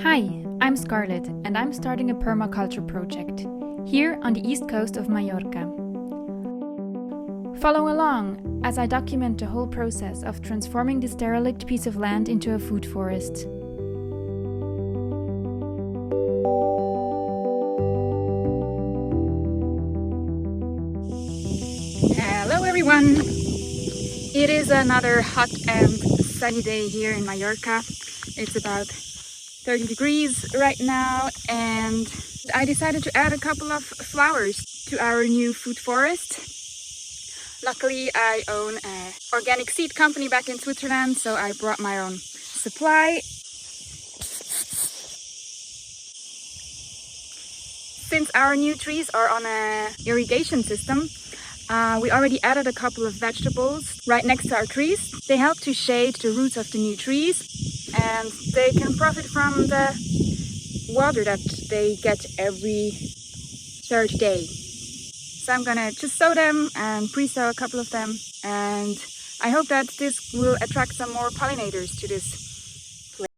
Hi, I'm Scarlett and I'm starting a permaculture project here on the east coast of Mallorca. Follow along as I document the whole process of transforming this derelict piece of land into a food forest. Hello everyone! It is another hot and sunny day here in Mallorca. It's about 30 degrees right now, and I decided to add a couple of flowers to our new food forest. Luckily, I own an organic seed company back in Switzerland, so I brought my own supply. Since our new trees are on an irrigation system, we already added a couple of vegetables right next to our trees. They help to shade the roots of the new trees, and they can profit from the water that they get every third day. So I'm gonna just sow them and pre-sow a couple of them, and I hope that this will attract some more pollinators to this place.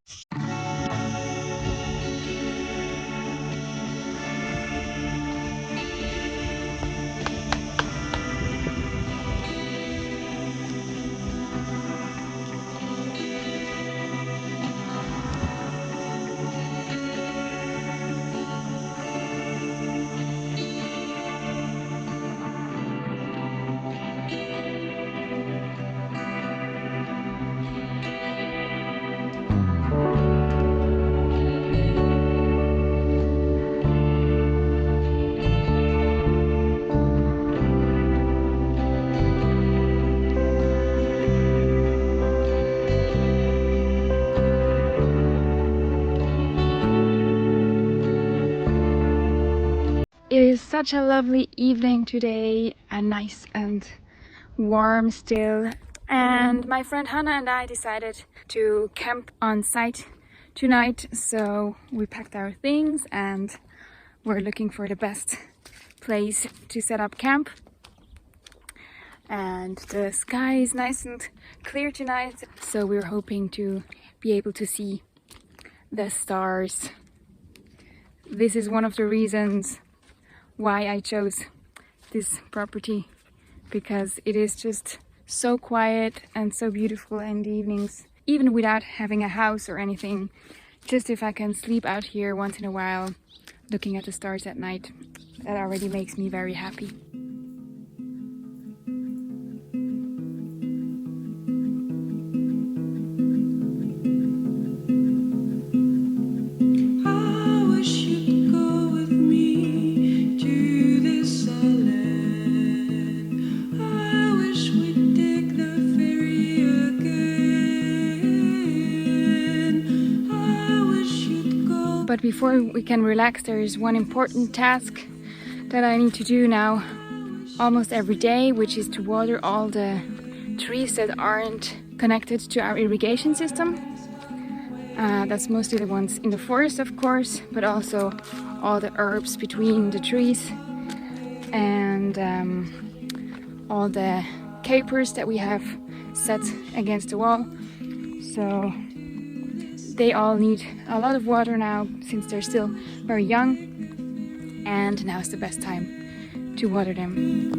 It is such a lovely evening today, and nice and warm still. And my friend Hannah and I decided to camp on site tonight. So we packed our things and we're looking for the best place to set up camp. And the sky is nice and clear tonight, so we're hoping to be able to see the stars. This is one of the reasons why I chose this property, because it is just so quiet and so beautiful in the evenings, even without having a house or anything. Just if I can sleep out here once in a while, looking at the stars at night, that already makes me very happy. But before we can relax, there is one important task that I need to do now almost every day, which is to water all the trees that aren't connected to our irrigation system. That's mostly the ones in the forest, of course, but also all the herbs between the trees and all the capers that we have set against the wall. So they all need a lot of water now, since they're still very young, and now is the best time to water them.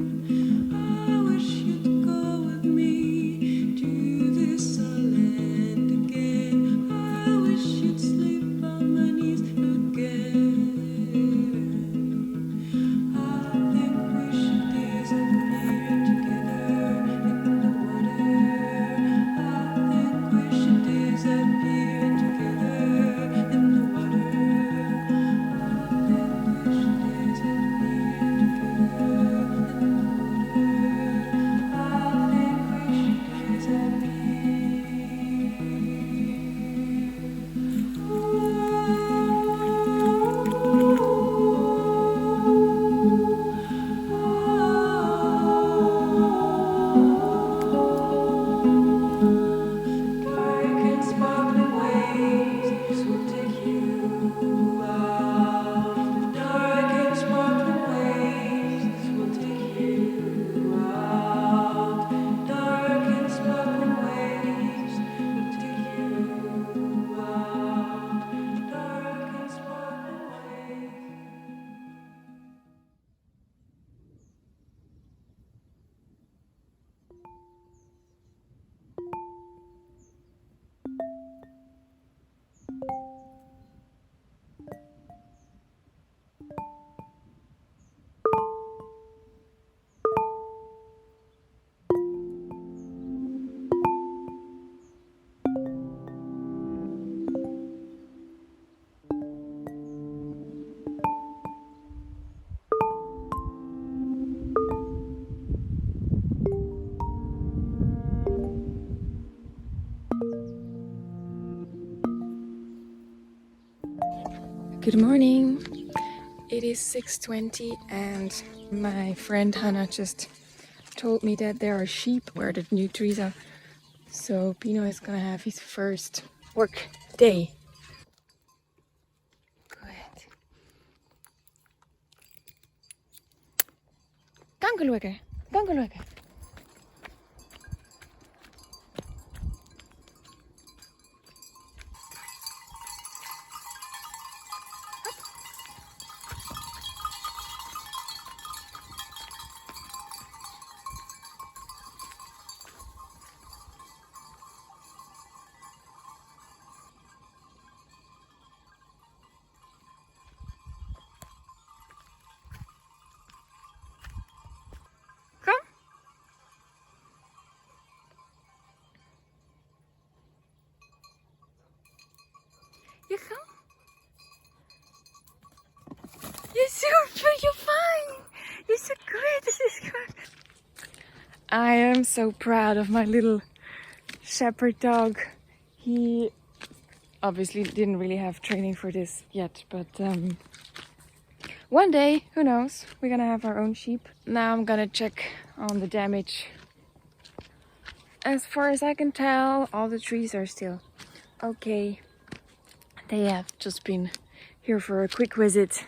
Good morning. It is 6:20 and my friend Hannah just told me that there are sheep where the new trees are. So Pino is gonna have his first work day. Good. Kankelukken. Kankelukken. Kom. You come. You're super, you're fine. You're so good, this is good. I am so proud of my little shepherd dog. He obviously didn't really have training for this yet, but one day, who knows, we're gonna have our own sheep. Now I'm gonna check on the damage. As far as I can tell, all the trees are still okay. They have just been here for a quick visit.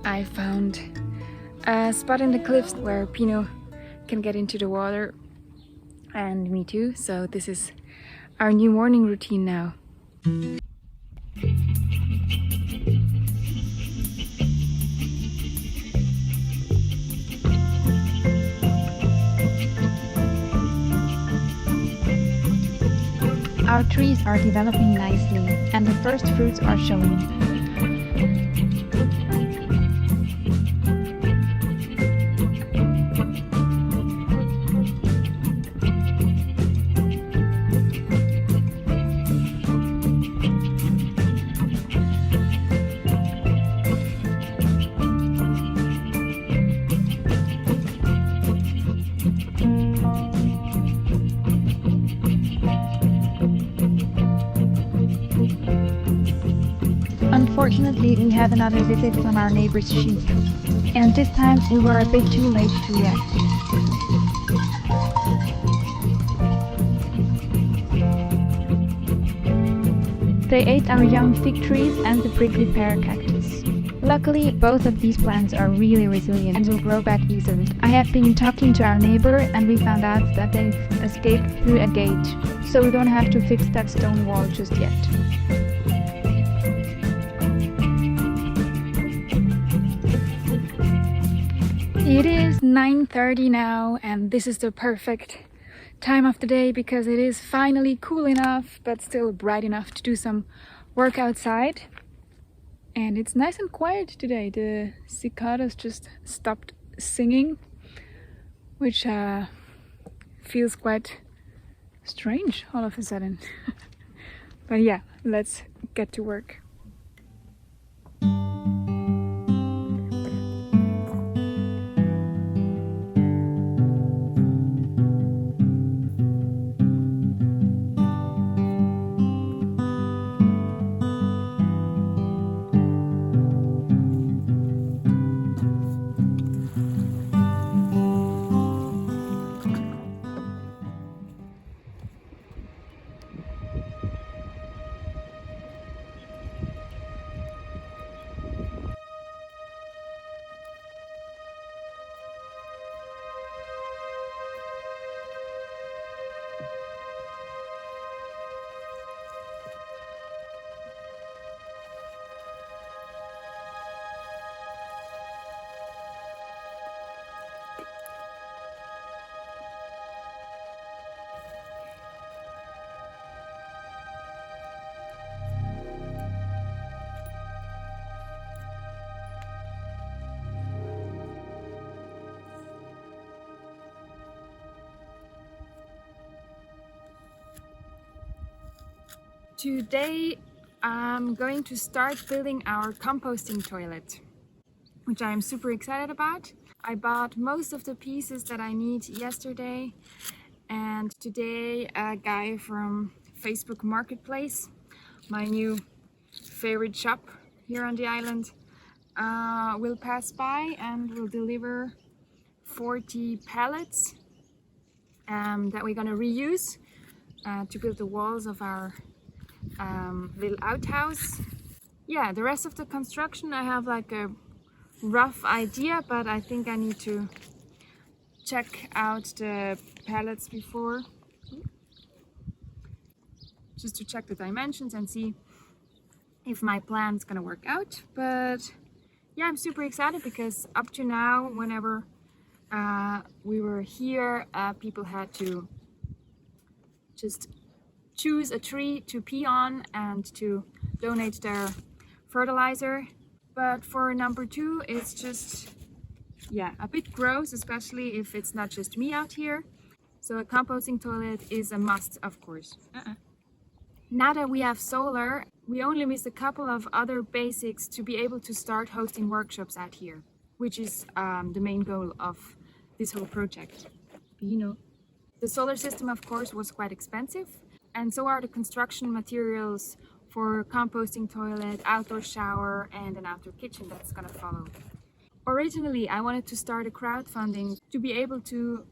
I found a spot in the cliffs where Pino can get into the water, and me too, so this is our new morning routine now. Our trees are developing nicely and the first fruits are showing. Unfortunately, we had another visit from our neighbor's sheep, and this time we were a bit too late to react. They ate our young fig trees and the prickly pear cactus. Luckily, both of these plants are really resilient and will grow back easily. I have been talking to our neighbor and we found out that they've escaped through a gate, so we don't have to fix that stone wall just yet. It is 9:30 now, and this is the perfect time of the day because it is finally cool enough but still bright enough to do some work outside. And it's nice and quiet today. The cicadas just stopped singing, which feels quite strange all of a sudden. But yeah, let's get to work. Today I'm going to start building our composting toilet, which I am super excited about. I bought most of the pieces that I need yesterday, and today a guy from Facebook Marketplace, my new favorite shop here on the island, will pass by and will deliver 40 pallets that we're gonna reuse to build the walls of our little outhouse. Yeah, the rest of the construction I have like a rough idea, but I think I need to check out the pallets before, just to check the dimensions and see if my plan is gonna work out. But yeah, I'm super excited because up to now, whenever we were here, people had to just choose a tree to pee on and to donate their fertilizer. But for number 2, it's just, yeah, a bit gross, especially if it's not just me out here. So a composting toilet is a must, of course. Now that we have solar, we only miss a couple of other basics to be able to start hosting workshops out here, which is the main goal of this whole project. You know, the solar system, of course, was quite expensive, and so are the construction materials for composting toilet, outdoor shower, and an outdoor kitchen that's gonna follow. Originally, I wanted to start a crowdfunding to be able to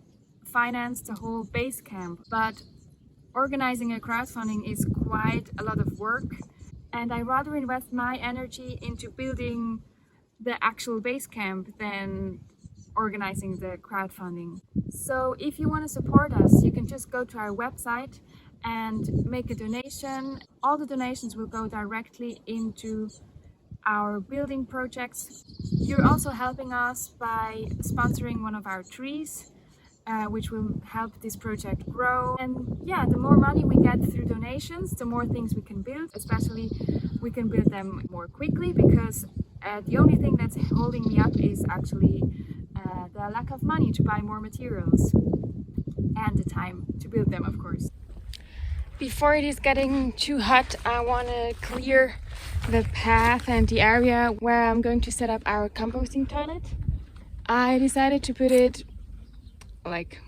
finance the whole base camp, but organizing a crowdfunding is quite a lot of work, and I rather invest my energy into building the actual base camp than organizing the crowdfunding. So if you want to support us, you can just go to our website and make a donation. All the donations will go directly into our building projects. You're also helping us by sponsoring one of our trees, which will help this project grow. And yeah, the more money we get through donations, the more things we can build. Especially we can build them more quickly, because the only thing that's holding me up is actually the lack of money to buy more materials and the time to build them, of course. Before it is getting too hot, I want to clear the path and the area where I'm going to set up our composting toilet. I decided to put it like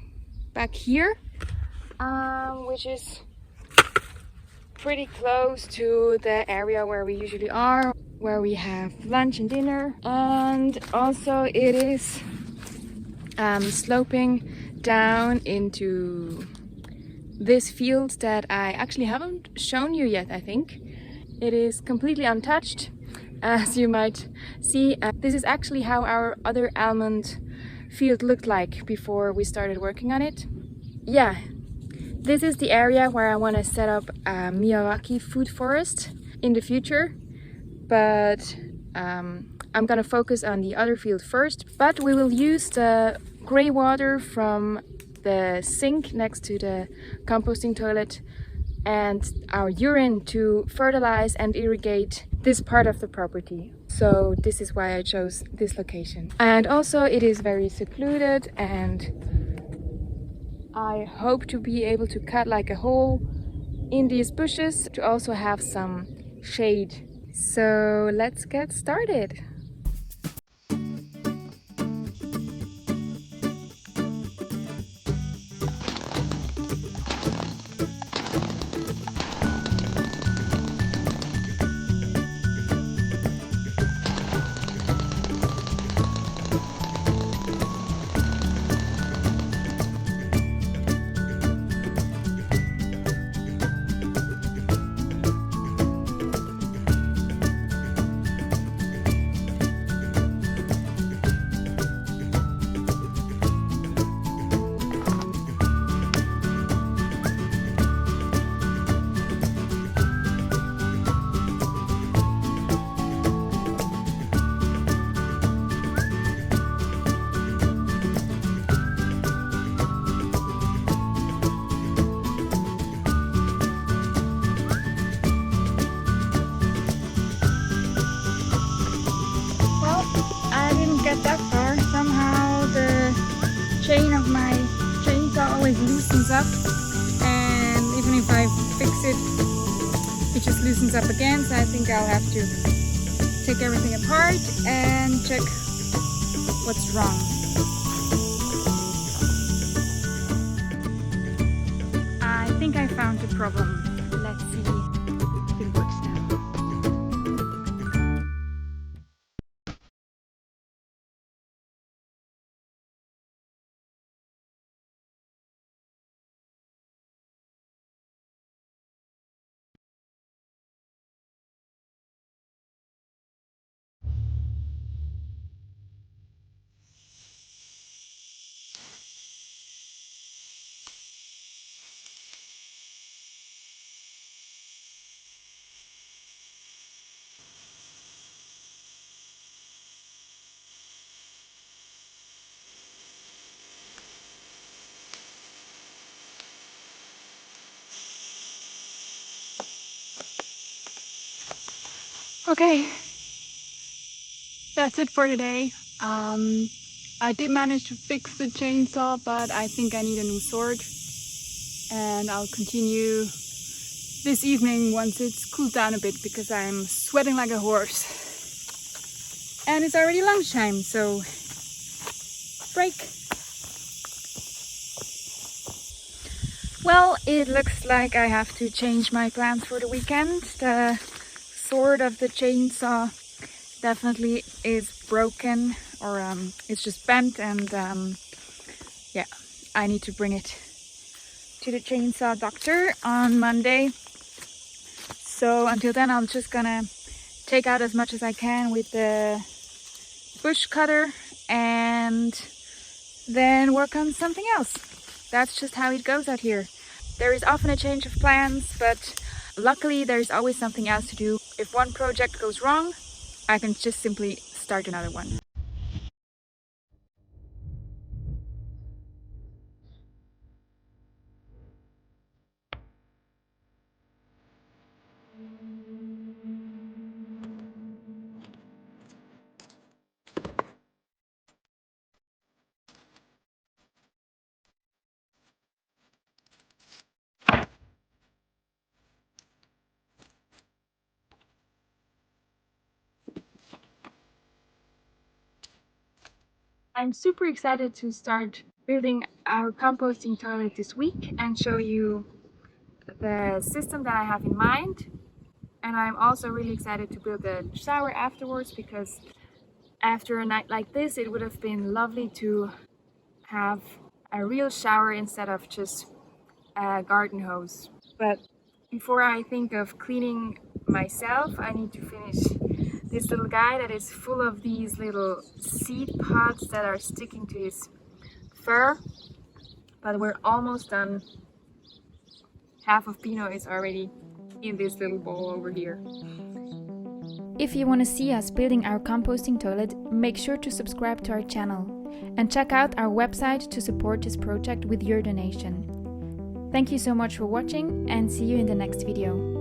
back here, which is pretty close to the area where we usually are, where we have lunch and dinner. And also it is sloping down into this field that I actually haven't shown you yet, I think. It is completely untouched, as you might see. This is actually how our other almond field looked like before we started working on it. Yeah, this is the area where I want to set up a Miyawaki food forest in the future, but I'm gonna focus on the other field first. But we will use the grey water from the sink next to the composting toilet and our urine to fertilize and irrigate this part of the property. So this is why I chose this location. And also it is very secluded, and I hope to be able to cut like a hole in these bushes to also have some shade. So let's get started. Get that far. Somehow the chain of my chainsaw always loosens up, and even if I fix it loosens up again, so I think I'll have to take everything apart and check what's wrong. I think I found the problem. Let's see if it works now. Okay, that's it for today. I did manage to fix the chainsaw, but I think I need a new sword. And I'll continue this evening once it's cooled down a bit because I'm sweating like a horse. And it's already lunchtime, so break. Well, it looks like I have to change my plans for the weekend. The sword of the chainsaw definitely is broken, or it's just bent, and yeah, I need to bring it to the chainsaw doctor on Monday. So until then, I'm just gonna take out as much as I can with the bush cutter and then work on something else. That's just how it goes out here. There is often a change of plans, but luckily there's always something else to do. If one project goes wrong, I can just simply start another one. I'm super excited to start building our composting toilet this week and show you the system that I have in mind. And I'm also really excited to build the shower afterwards, because after a night like this, it would have been lovely to have a real shower instead of just a garden hose. But before I think of cleaning myself, I need to finish this little guy that is full of these little seed pods that are sticking to his fur. But we're almost done. Half of Pinot is already in this little bowl over here. If you want to see us building our composting toilet, make sure to subscribe to our channel and check out our website to support this project with your donation. Thank you so much for watching, and see you in the next video.